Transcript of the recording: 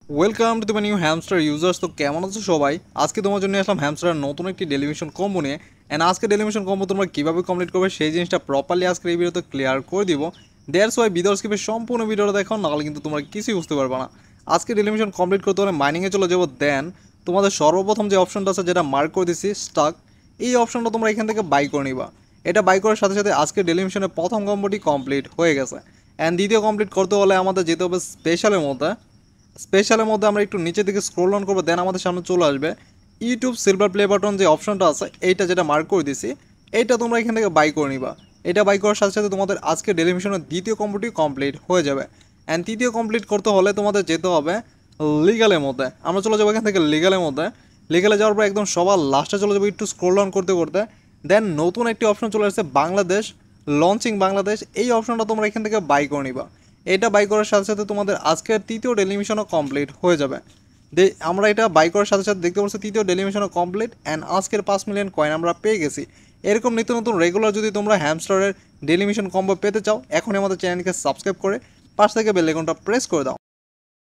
Welcome to the new hamster users. তো কেমন আছো সবাই? আজকে তোমার জন্য আসলাম হ্যামস্টারের নতুন একটি ডেলিমিশন কম্বো নিয়ে। অ্যান্ড আজকে ডেলিমিশন কম্বো তোমরা কীভাবে কমপ্লিট করবে সেই জিনিসটা প্রপারলি আজকে এই ভিডিওতে ক্লিয়ার করে দিব। দেয়ার্স ওয়াই ভিডিওর স্কিপে সম্পূর্ণ ভিডিওটা দেখো, নাহলে কিন্তু তোমরা কিছুই বুঝতে পারবে না। আজকে ডেলিমিশন কমপ্লিট করতে হলে মাইনিংয়ে চলে যাবো। দেন তোমাদের সর্বপ্রথম যে অপশনটা আছে যেটা মার্ক করে দিচ্ছি স্টাক, এই অপশনটা তোমরা এখান থেকে বাই করে নিবা। এটা বাই করার সাথে সাথে আজকে ডেলিমিশনের প্রথম কম্বোটি কমপ্লিট হয়ে গেছে। অ্যান্ড দ্বিতীয় কমপ্লিট করতে হলে আমাদের যেতে হবে স্পেশালের মধ্যে আমরা একটু নিচের দিকে স্ক্রল অন করবো। দেন আমাদের সামনে চলে আসবে ইউটিউব সিলভার প্লে বাটন যে অপশনটা আছে, এইটা যেটা মার্ক করে দিছি, এইটা তোমরা এখান থেকে বাই করে নিবা। এটা বাই করার সাথে সাথে তোমাদের আজকে ডেলিমিশনের দ্বিতীয় কম্বোটি কমপ্লিট হয়ে যাবে। অ্যান্ড তৃতীয় কমপ্লিট করতে হলে তোমাদের যেতে হবে লিগালের মধ্যে। আমরা চলে যাবো এখান থেকে লিগালের মধ্যে। লিগালে যাওয়ার পর একদম সবার লাস্টে চলে যাবো একটু স্ক্রল অন করতে করতে। দেন নতুন একটি অপশন চলে আসছে বাংলাদেশ, লঞ্চিং বাংলাদেশ। এই অপশনটা তোমরা এখান থেকে বাই করে নিবা। এটা বাই করার সাথে সাথে তোমাদের আজকের তৃতীয় ডেলিমিশনও কমপ্লিট হয়ে যাবে। আমরা এটা বাই করার সাথে সাথে দেখতে পাচ্ছি তৃতীয় ডেলিমিশনও কমপ্লিট। অ্যান্ড আজকের 5 মিলিয়ন কয়েন আমরা পেয়ে গেছি। এরকম নিত্য নতুন রেগুলার যদি তোমরা হ্যামস্টারের ডেলিমিশন কম্বো পেতে চাও, এখনই আমাদের চ্যানেলকে সাবস্ক্রাইব করে পাশ থেকে বেল আইকনটা প্রেস করে দাও।